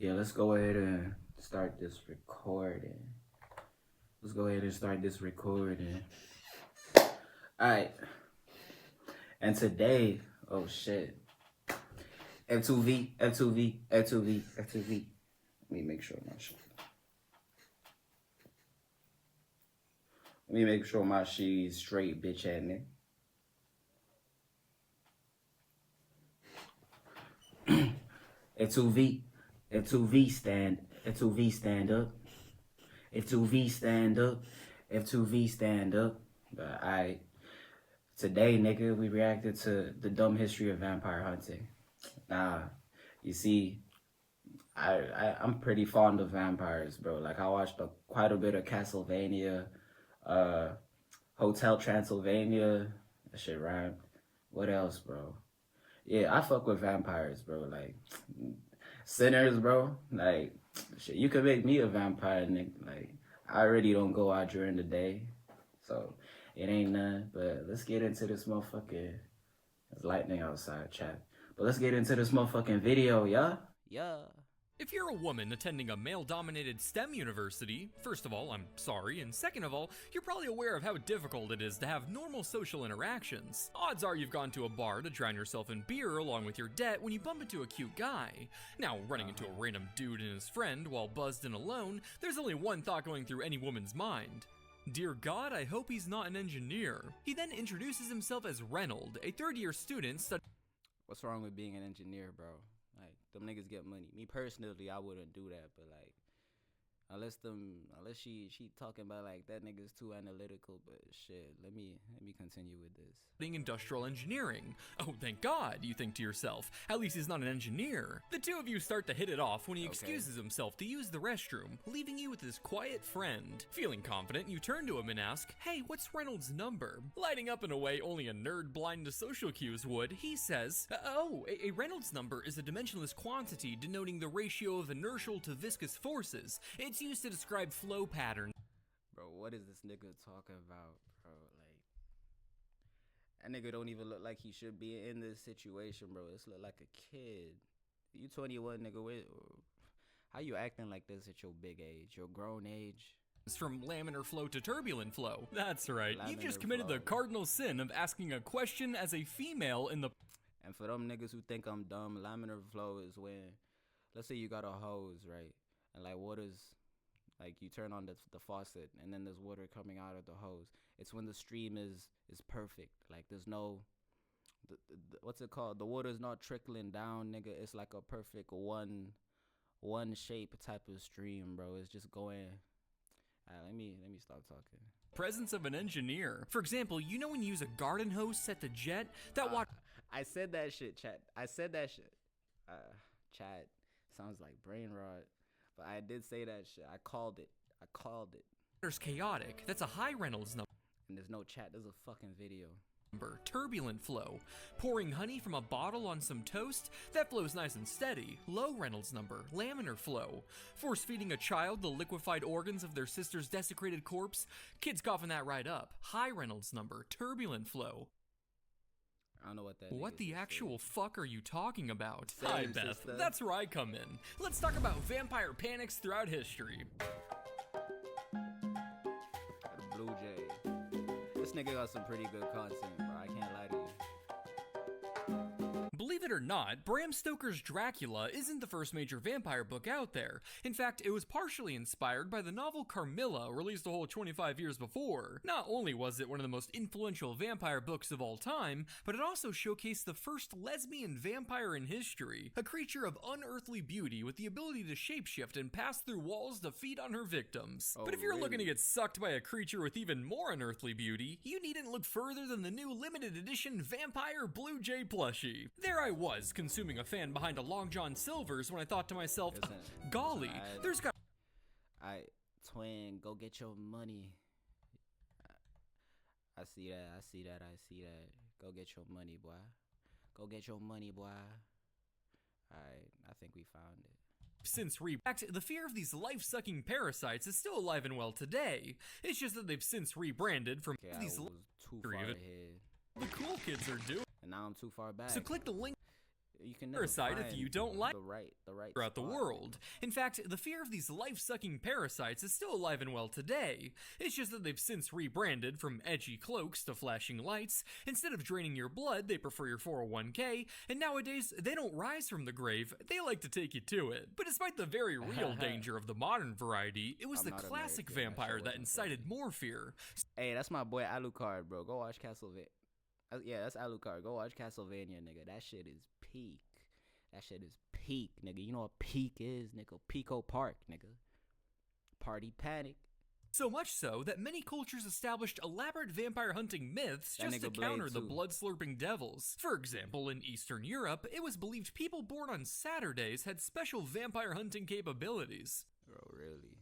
Yeah, let's go ahead and start this recording. Let's go ahead and start this recording. Alright. And today, oh shit. F2V, F2V, F2V, F2V. Let me make sure my shit. Let me make sure my shit is straight, bitch at me. F2V, F2V stand, F2V stand up. F2V stand up, F2V stand up. But alright. Today, nigga, we reacted to the dumb history of vampire hunting. Nah, you see, I'm pretty fond of vampires, bro. Like, I watched quite a bit of Castlevania, Hotel Transylvania. That shit rhymed. What else, bro? Yeah, I fuck with vampires, bro. Like, sinners, bro. Like, shit, you could make me a vampire, nigga. Like, I already don't go out during the day, so it ain't none. But let's get into this motherfucking. It's lightning outside, chat. But let's get into this motherfucking video, yeah? Yeah. If you're a woman attending a male-dominated STEM university, first of all, I'm sorry, and second of all, you're probably aware of how difficult it is to have normal social interactions. Odds are you've gone to a bar to drown yourself in beer along with your debt when you bump into a cute guy. Now, running into a random dude and his friend while buzzed and alone, there's only one thought going through any woman's mind. Dear God, I hope he's not an engineer. He then introduces himself as Reynold, a third-year student studying. What's wrong with being an engineer, bro? Like, them niggas get money. Me personally, I wouldn't do that, but like, unless she talking about like that nigga's too analytical, but shit, let me continue with this. Industrial engineering. Oh, thank God, you think to yourself. At least he's not an engineer. The two of you start to hit it off when he excuses himself to use the restroom, leaving you with his quiet friend. Feeling confident, you turn to him and ask, "Hey, what's Reynolds' number?" Lighting up in a way only a nerd blind to social cues would, he says, a Reynolds number is a dimensionless quantity denoting the ratio of inertial to viscous forces. It's used to describe flow patterns. Bro, what is this nigga talking about, bro? Like, that nigga don't even look like he should be in this situation, bro. This look like a kid. You 21, nigga. How you acting like this at your big age, your grown age? From laminar flow to turbulent flow. That's right. You've just committed flow. the cardinal sin of asking a question as a female in the... And for them niggas who think I'm dumb, laminar flow is when, let's say you got a hose, right? And like water's, like you turn on the faucet and then there's water coming out of the hose. It's when the stream is perfect. Like there's no, what's it called? The water's not trickling down, nigga. It's like a perfect one shape type of stream, bro. It's just going. Let me stop talking. Presence of an engineer. For example, you know when you use a garden hose set to jet, that water... I said that shit, chat. I said that shit. Chat. Sounds like brain rot. But I did say that shit. I called it. Water's chaotic. That's a high Reynolds number. And there's no chat. There's a fucking video. Turbulent flow. Pouring honey from a bottle on some toast, that flows nice and steady. Low Reynolds number. Laminar flow. Force feeding a child the liquefied organs of their sister's desecrated corpse, kids coughing that right up. High Reynolds number. Turbulent flow. I don't know what that is. What the actual fuck are you talking about? Same, Hi, Beth. sister. That's where I come in. Let's talk about vampire panics throughout history. The Blue Jay. This nigga got some pretty good content, bro. I can't lie to you. Believe it or not, Bram Stoker's Dracula isn't the first major vampire book out there. In fact, it was partially inspired by the novel Carmilla, released a whole 25 years before. Not only was it one of the most influential vampire books of all time, but it also showcased the first lesbian vampire in history, a creature of unearthly beauty with the ability to shapeshift and pass through walls to feed on her victims. But if you're looking to get sucked by a creature with even more unearthly beauty, you needn't look further than the new limited edition Vampire Blue Jay plushie. There I was, consuming a fan behind a Long John Silver's when I thought to myself, golly, there's got... Twin, go get your money. I see that. Go get your money, boy. Go get your money, boy. Alright, I think we found it. Since the fear of these life-sucking parasites is still alive and well today. It's just that they've since rebranded from these... too far ahead. The cool kids are doing. And now I'm too far back. So click the link. You can never parasite find if you don't like the right throughout the spot, world. In fact, the fear of these life-sucking parasites is still alive and well today. It's just that they've since rebranded from edgy cloaks to flashing lights. Instead of draining your blood, they prefer your 401k, and nowadays, they don't rise from the grave, they like to take you to it. But despite the very real danger of the modern variety, it was the classic vampire that incited more fear. Hey, that's my boy Alucard, bro. Go watch Castlevania. Yeah, that's Alucard. Go watch Castlevania, nigga. That shit is peak. That shit is peak, nigga. You know what peak is, nigga? Pico Park, nigga. Party Panic. So much so that many cultures established elaborate vampire hunting myths just to counter the blood-slurping devils. For example, in Eastern Europe, it was believed people born on Saturdays had special vampire hunting capabilities. Bro, really?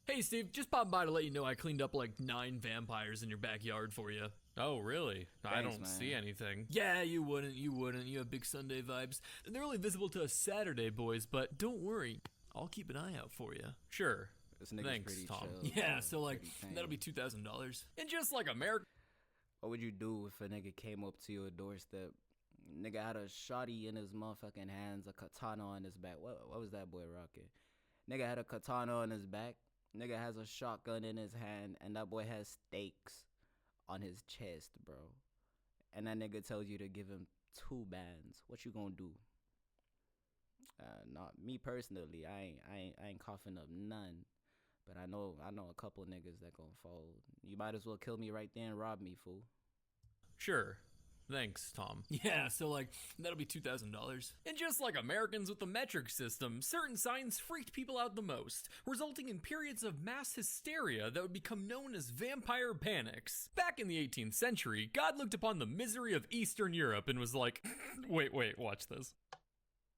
Hey Steve, just popping by to let you know I cleaned up like 9 vampires in your backyard for you. Oh, really? Thanks, I don't see anything. Yeah, you wouldn't. You have big Sunday vibes. They're only visible to us Saturday, boys, but don't worry. I'll keep an eye out for you. Sure. Thanks, Tom. Chill, yeah, bro. so like, that'll be $2,000. And just like America. What would you do if a nigga came up to your doorstep? Nigga had a shotty in his motherfucking hands, a katana on his back. What was that boy rocking? Nigga had a katana on his back. Nigga has a shotgun in his hand, and that boy has stakes on his chest, bro. And that nigga tells you to give him 2 bands. What you gonna do? Not me personally. I ain't coughing up none. But I know a couple niggas that gonna fold. You might as well kill me right there and rob me, fool. Sure. Thanks, Tom. Yeah, so like, that'll be $2,000. And just like Americans with the metric system, certain signs freaked people out the most, resulting in periods of mass hysteria that would become known as vampire panics. Back in the 18th century, God looked upon the misery of Eastern Europe and was like, wait, watch this.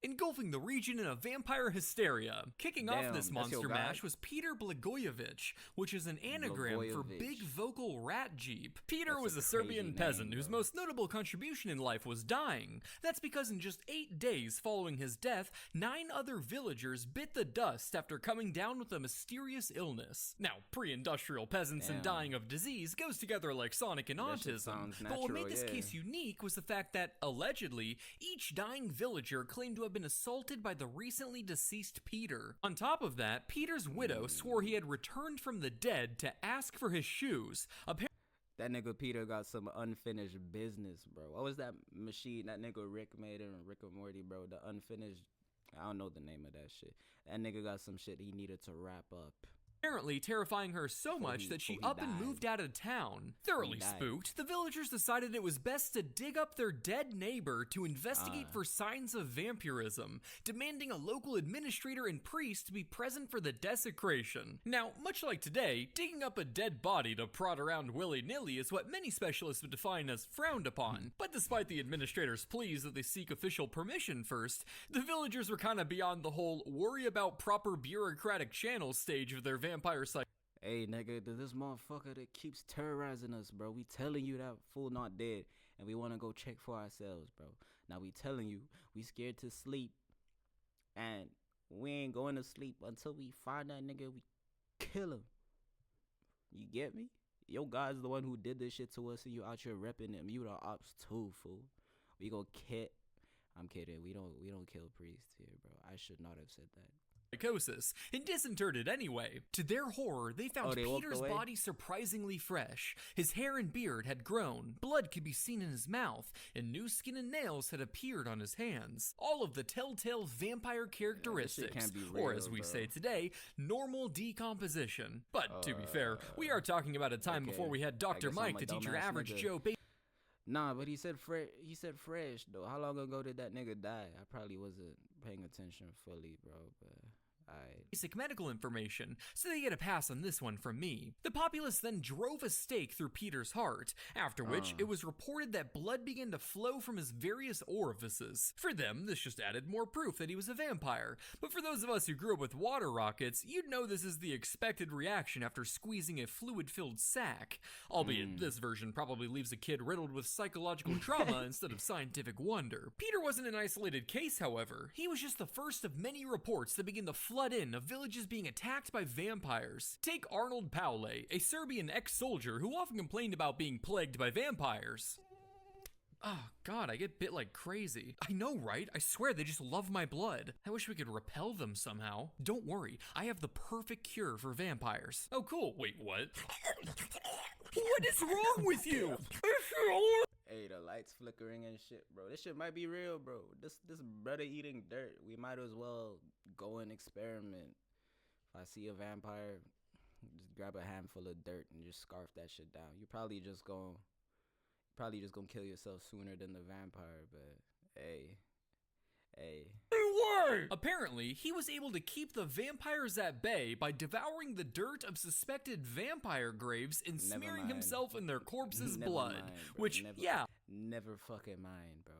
Engulfing the region in a vampire hysteria. Kicking off this monster mash was Peter Blagojevich, which is an anagram for Big Vocal Rat Jeep. Peter was a Serbian peasant whose most notable contribution in life was dying. That's because in just 8 days following his death, 9 other villagers bit the dust after coming down with a mysterious illness. Now, pre-industrial peasants and dying of disease goes together like Sonic and autism. But what made this case unique was the fact that, allegedly, each dying villager claimed to have been assaulted by the recently deceased Peter. On top of that, Peter's widow swore he had returned from the dead to ask for his shoes. That nigga Peter got some unfinished business, bro. What was that machine that nigga Rick made in Rick and Morty, bro? The unfinished, I don't know the name of that shit. That nigga got some shit he needed to wrap up. Apparently terrifying her so much that she up and moved out of town. Thoroughly spooked, the villagers decided it was best to dig up their dead neighbor to investigate for signs of vampirism, demanding a local administrator and priest to be present for the desecration. Now, much like today, digging up a dead body to prod around willy-nilly is what many specialists would define as frowned upon. But despite the administrator's pleas that they seek official permission first, the villagers were kinda beyond the whole worry about proper bureaucratic channels stage of their vampire cycle. Hey, nigga, this motherfucker that keeps terrorizing us, bro. We telling you that fool not dead, and we want to go check for ourselves, bro. Now we telling you, we scared to sleep, and we ain't going to sleep until we find that nigga, we kill him. You get me? Your God's the one who did this shit to us, and you out here repping him. You the ops too, fool. We gonna kid. I'm kidding. We don't kill priests here, bro. I should not have said that. Psychosis and disinterred anyway. To their horror, they found Peter's body surprisingly fresh. His hair and beard had grown, blood could be seen in his mouth, and new skin and nails had appeared on his hands. All of the telltale vampire characteristics, or as we say today, normal decomposition. But to be fair, we are talking about a time before we had Dr. Mike to teach your average Joe Nah, but he said fresh though. How long ago did that nigga die? I probably wasn't paying attention fully, bro, but basic medical information, so they get a pass on this one from me. The populace then drove a stake through Peter's heart, after which it was reported that blood began to flow from his various orifices. For them, this just added more proof that he was a vampire, but for those of us who grew up with water rockets, you'd know this is the expected reaction after squeezing a fluid-filled sack. Albeit, this version probably leaves a kid riddled with psychological trauma instead of scientific wonder. Peter wasn't an isolated case, however. He was just the first of many reports that began to flood flood in of villages being attacked by vampires. Take Arnold Paule, a Serbian ex-soldier who often complained about being plagued by vampires. Oh god, I get bit like crazy. I know, right? I swear they just love my blood. I wish we could repel them somehow. Don't worry, I have the perfect cure for vampires. Oh cool, wait, what? What is wrong with you? Hey, the lights flickering and shit, bro. This shit might be real, bro. This brother eating dirt. We might as well go and experiment. If I see a vampire, just grab a handful of dirt and just scarf that shit down. You're probably just gonna kill yourself sooner than the vampire, but hey. Apparently, he was able to keep the vampires at bay by devouring the dirt of suspected vampire graves and smearing himself in their corpses' blood. Never fucking mind, bro.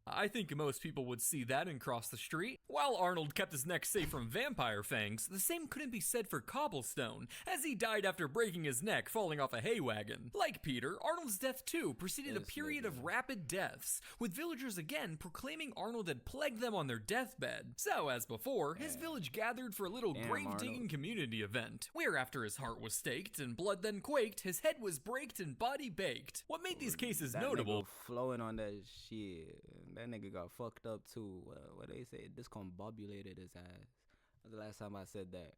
I think most people would see that and cross the street. While Arnold kept his neck safe from vampire fangs, the same couldn't be said for Cobblestone, as he died after breaking his neck falling off a hay wagon. Like Peter, Arnold's death too preceded a period of rapid deaths, with villagers again proclaiming Arnold had plagued them on their deathbed. So, as before, his village gathered for a little grave-digging community event, where after his heart was staked and blood then quaked, his head was braked and body baked. What made these cases notable? Flowing on that shit. That nigga got fucked up too. What they say? Discombobulated his ass. That's the last time I said that.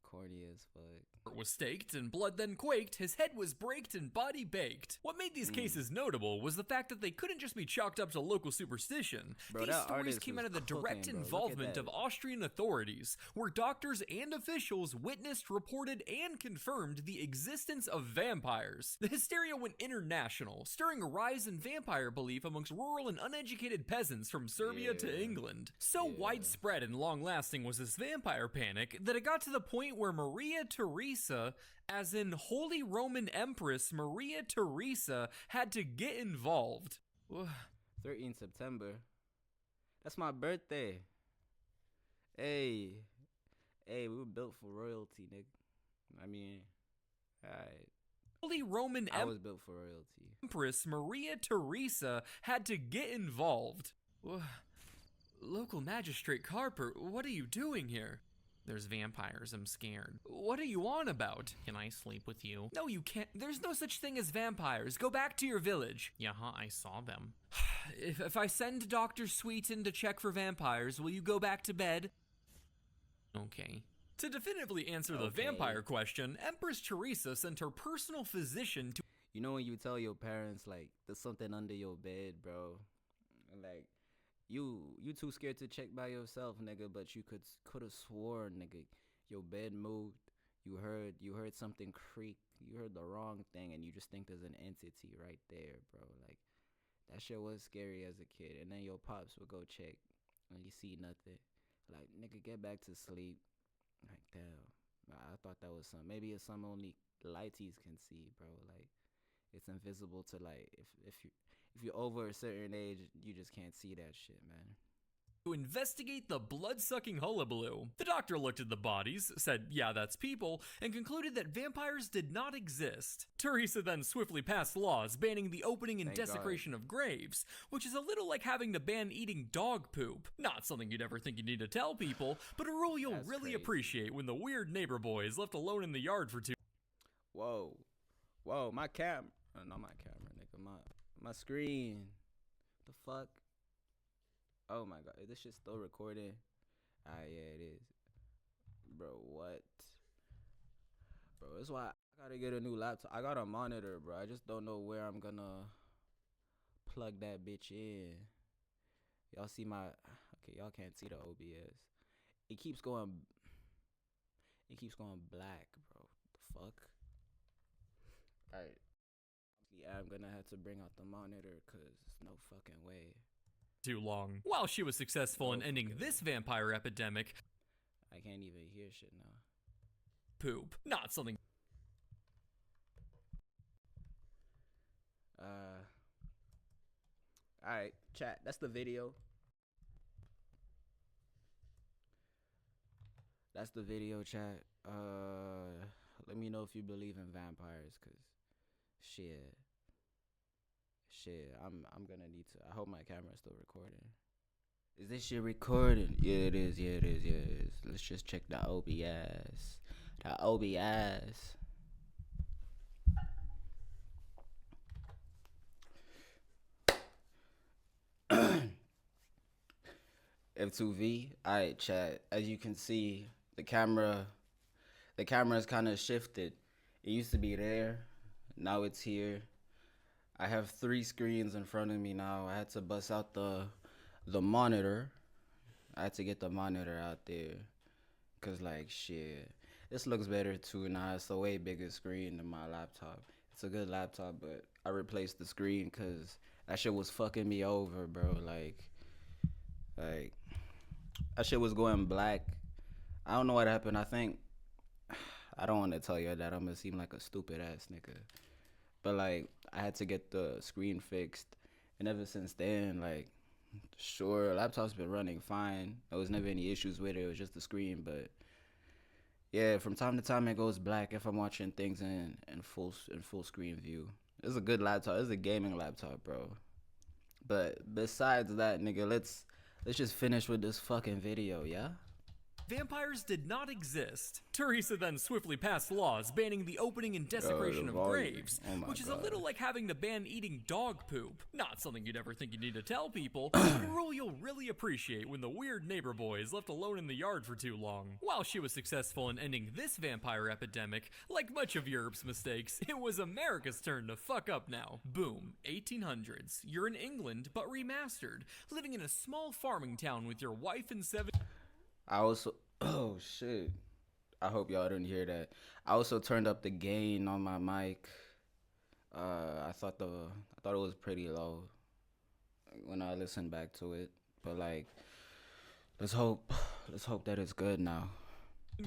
Corny as fuck. Was staked and blood then quaked, his head was braked and body baked. What made these cases notable was the fact that they couldn't just be chalked up to local superstition. These stories came out of the direct involvement of Austrian authorities, where doctors and officials witnessed, reported, and confirmed the existence of vampires. The hysteria went international, stirring a rise in vampire belief amongst rural and uneducated peasants from Serbia to England. So widespread and long-lasting was this vampire panic that it got to the point where Maria Theresa, as in Holy Roman Empress Maria Theresa, had to get involved. 13 September. That's my birthday. Hey, we were built for royalty, nigga. I mean, alright. Holy Roman I was built for royalty. Empress Maria Theresa had to get involved. Local magistrate Carper, what are you doing here? There's vampires, I'm scared. What are you on about? Can I sleep with you? No, you can't. There's no such thing as vampires. Go back to your village. Yeah, I saw them. If I send Dr. Sweeten to check for vampires, will you go back to bed? Okay. To definitively answer the vampire question, Empress Teresa sent her personal physician to— You know when you tell your parents, like, there's something under your bed, bro? Like, you too scared to check by yourself, nigga, but you could have sworn, nigga, your bed moved. You heard something creak. You heard the wrong thing, and you just think there's an entity right there, bro. Like, that shit was scary as a kid. And then your pops would go check, and you see nothing. Like, nigga, get back to sleep. Like, damn. I thought that was something. Maybe it's something only lighties can see, bro. Like, it's invisible to, like, if you're over a certain age, you just can't see that shit, man. To investigate the blood-sucking hullabaloo. The doctor looked at the bodies, said, yeah, that's people, and concluded that vampires did not exist. Teresa then swiftly passed laws banning the opening and desecration of graves, which is a little like having to ban eating dog poop. Not something you'd ever think you need to tell people, but a rule you'll really appreciate when the weird neighbor boy is left alone in the yard for 2. Whoa, my camera. Not my camera, nigga. My screen. The fuck? Oh my god, is this shit still recording? Yeah, it is. Bro, what? Bro, that's why I gotta get a new laptop. I got a monitor, bro. I just don't know where I'm gonna plug that bitch in. Y'all see my... Okay, y'all can't see the OBS. It keeps going black, bro. The fuck? Alright. Yeah, I'm gonna have to bring out the monitor, cause there's no fucking way. Too long. While she was successful in ending this vampire epidemic, I can't even hear shit now. Poop. Not something. Alright, chat. That's the video. That's the video, chat. Let me know if you believe in vampires, cause shit, I'm gonna need to. I hope my camera's still recording. Is this shit recorded? Yeah, it is. Yeah, it is. Yeah, it is. Let's just check the OBS. The OBS. F2V. Alright, chat. As you can see, the camera is kind of shifted. It used to be there. Now it's here. I have 3 screens in front of me now. I had to bust out the monitor. I had to get the monitor out there. Cause like shit. This looks better too now. It's a way bigger screen than my laptop. It's a good laptop, but I replaced the screen cause that shit was fucking me over, bro. Like that shit was going black. I don't know what happened. I think I don't want to tell you that. I'm gonna seem like a stupid ass nigga. But like I had to get the screen fixed, and ever since then, like, sure, laptop's been running fine. There was never any issues with it. It was just the screen, but yeah, from time to time it goes black if I'm watching things in full screen view. It's a good laptop. It's a gaming laptop, bro. But besides that, nigga, let's just finish with this fucking video, yeah? Vampires did not exist. Teresa then swiftly passed laws banning the opening and desecration of graves, which is a little like having to ban eating dog poop. Not something you'd ever think you need to tell people, but a rule you'll really appreciate when the weird neighbor boy is left alone in the yard for too long. While she was successful in ending this vampire epidemic, like much of Europe's mistakes, it was America's turn to fuck up now. Boom, 1800s. You're in England, but remastered, living in a small farming town with your wife and 7... I also, oh shit, I hope y'all didn't hear that. I also turned up the gain on my mic. I thought it was pretty low when I listened back to it, but like, let's hope that it's good now.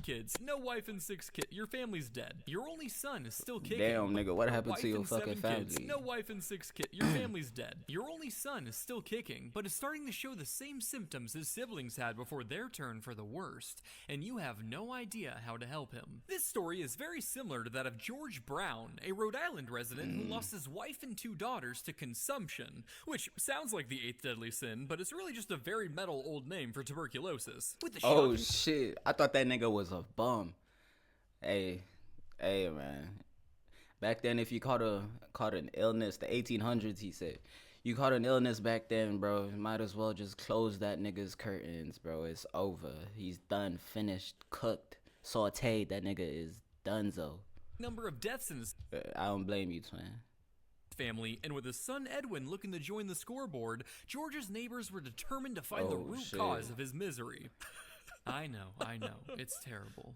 Kids, no wife and 6 kids. Your family's dead. Your only son is still kicking. Damn, nigga, what happened to your fucking family? Kids, no wife and 6 kids. Your family's dead. Your only son is still kicking, but is starting to show the same symptoms his siblings had before their turn for the worst, and you have no idea how to help him. This story is very similar to that of George Brown, a Rhode Island resident who lost his wife and 2 daughters to consumption, which sounds like the 8th deadly sin, but it's really just a very metal old name for tuberculosis. With the oh shit, I thought that nigga was a bum. Hey man, back then if you caught an illness, the 1800s, he said, you caught an illness back then, bro, might as well just close that nigga's curtains, bro. It's over. He's done, finished, cooked, sauteed. That nigga is donezo. Number of deaths in his I don't blame you, twin. Family, and with his son Edwin looking to join the scoreboard, George's neighbors were determined to find the root cause of his misery. I know, it's terrible.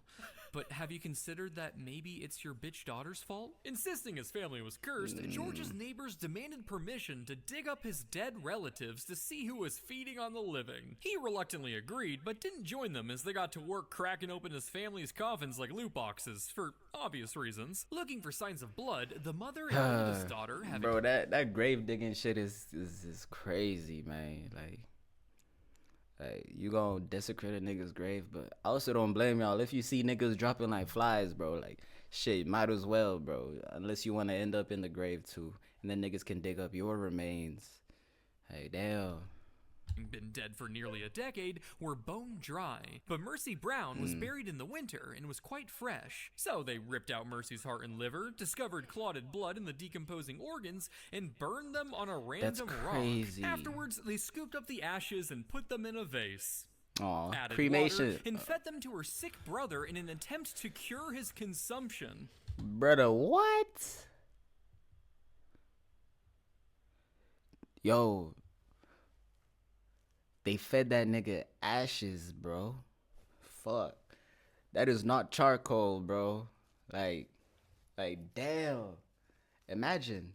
But have you considered that maybe it's your bitch daughter's fault? Insisting his family was cursed, George's neighbors demanded permission to dig up his dead relatives to see who was feeding on the living. He reluctantly agreed, but didn't join them as they got to work cracking open his family's coffins like loot boxes, for obvious reasons. Looking for signs of blood, the mother and oldest daughter having... Bro, that grave digging shit is crazy, man. Like, you gonna desecrate a nigga's grave, but I also don't blame y'all if you see niggas dropping like flies, bro. Like, shit, might as well, bro. Unless you want to end up in the grave too, and then niggas can dig up your remains. Hey, damn. Been dead for nearly a decade, were bone dry. But Mercy Brown was buried in the winter and was quite fresh. So they ripped out Mercy's heart and liver, discovered clotted blood in the decomposing organs, and burned them on a random rock. Afterwards, they scooped up the ashes and put them in a vase. Added cremation. Water, and fed them to her sick brother in an attempt to cure his consumption. Brother, what? Yo. They fed that nigga ashes, bro. Fuck. That is not charcoal, bro. Like, damn. Imagine.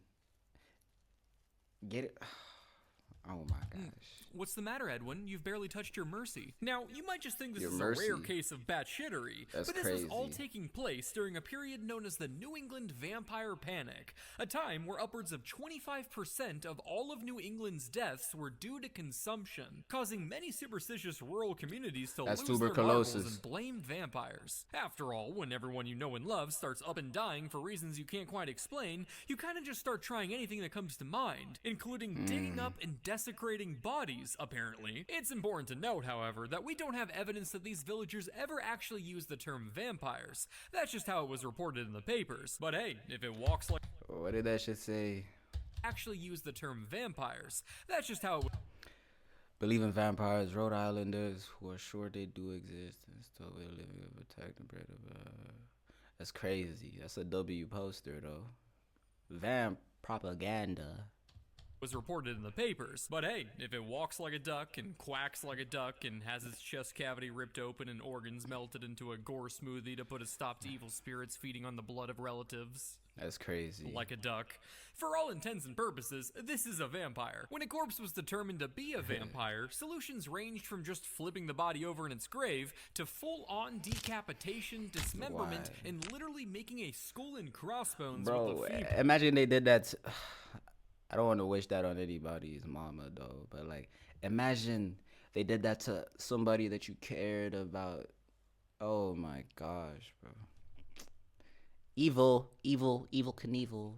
Get it. Oh my gosh. What's the matter, Edwin? You've barely touched your Mercy. Now, you might just think this is a rare case of batshittery, but this is all taking place during a period known as the New England Vampire Panic, a time where upwards of 25% of all of New England's deaths were due to consumption, causing many superstitious rural communities to lose their marbles and blame vampires. After all, when everyone you know and love starts up and dying for reasons you can't quite explain, you kind of just start trying anything that comes to mind, including digging up and desecrating bodies, apparently. It's important to note, however, that we don't have evidence that these villagers ever actually used the term vampires. That's just how it was reported in the papers. But hey, if it walks like... What did that shit say? Actually use the term vampires. That's just how it was... Believe in vampires, Rhode Islanders who are sure they do exist and still will live and protect and bread. That's crazy. That's a W poster though. Vamp propaganda. Was reported in the papers. But hey, if it walks like a duck and quacks like a duck and has its chest cavity ripped open and organs melted into a gore smoothie to put a stop to evil spirits feeding on the blood of relatives. That's crazy. Like a duck. For all intents and purposes, this is a vampire. When a corpse was determined to be a vampire, solutions ranged from just flipping the body over in its grave to full-on decapitation, dismemberment, and literally making a skull and crossbones with a femur. Imagine they did that. I don't want to wish that on anybody's mama though, but like, imagine they did that to somebody that you cared about. Oh my gosh, bro. Evil Knievel.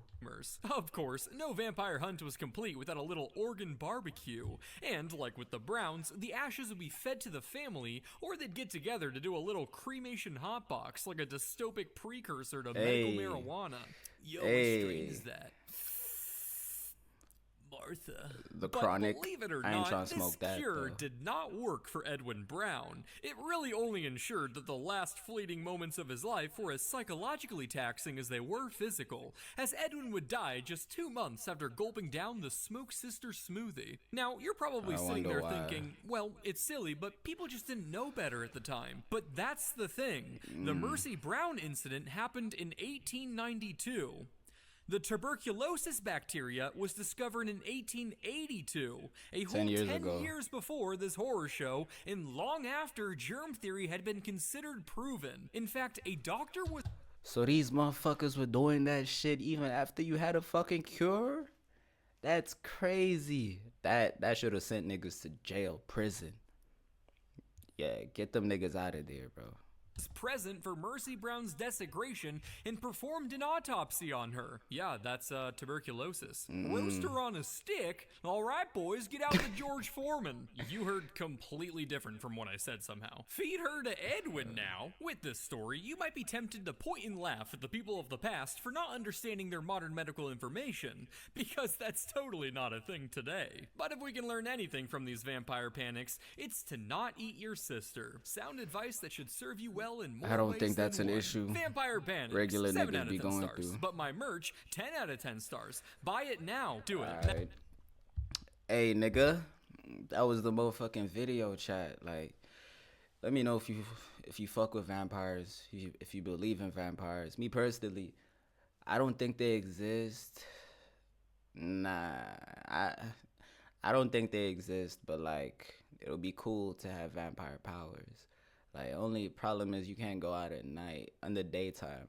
Of course, no vampire hunt was complete without a little organ barbecue. And, like with the Browns, the ashes would be fed to the family, or they'd get together to do a little cremation hotbox, like a dystopic precursor to medical marijuana. Yo, what strain is that? Martha. The Chronic. But believe it or I ain't not, trying to smoke this that, cure though. did not work for Edwin Brown. It really only ensured that the last fleeting moments of his life were as psychologically taxing as they were physical, as Edwin would die just 2 months after gulping down the Smoke Sister smoothie. Now, you're probably sitting there thinking, well, it's silly, but people just didn't know better at the time. But that's the thing. The Mercy Brown incident happened in 1892. The tuberculosis bacteria was discovered in 1882, a whole 10 years before this horror show, and long after germ theory had been considered proven. In fact, a doctor was... So these motherfuckers were doing that shit even after you had a fucking cure? That's crazy. That should have sent niggas to jail, prison. Yeah, get them niggas out of there, bro. Present for Mercy Brown's desecration and performed an autopsy on her. Yeah, that's tuberculosis. Roast her on a stick? All right, boys, get out the George Foreman. You heard completely different from what I said somehow. Feed her to Edwin now. With this story, you might be tempted to point and laugh at the people of the past for not understanding their modern medical information, because that's totally not a thing today. But if we can learn anything from these vampire panics, it's to not eat your sister. Sound advice that should serve you well in more I don't ways think that's than an one. issue. Vampire Panics, Regular 7 niggas out of be 10 going stars. through. But my merch, 10 out of 10 stars. Buy it now. Do it. Alright. Hey, nigga. That was the motherfucking video chat. Like, let me know if you fuck with vampires, if you believe in vampires. Me personally, I don't think they exist. Nah, I don't think they exist, but like, it'll be cool to have vampire powers. Like, only problem is you can't go out at night in the daytime.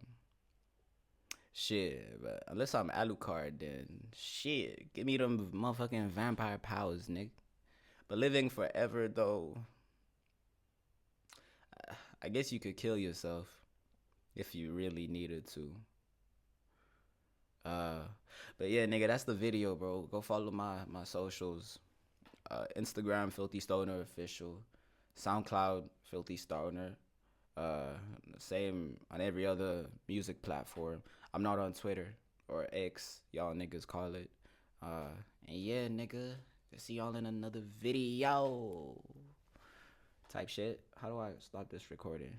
Shit, but unless I'm Alucard, then shit, give me them motherfucking vampire powers, nigga. But living forever, though, I guess you could kill yourself if you really needed to. But yeah, nigga, that's the video, bro. Go follow my socials. Instagram, Filthystoner official. SoundCloud, Filthystoner. Same on every other music platform. I'm not on Twitter or X, y'all niggas call it. And yeah, nigga, see y'all in another video type shit. How do I stop this recording?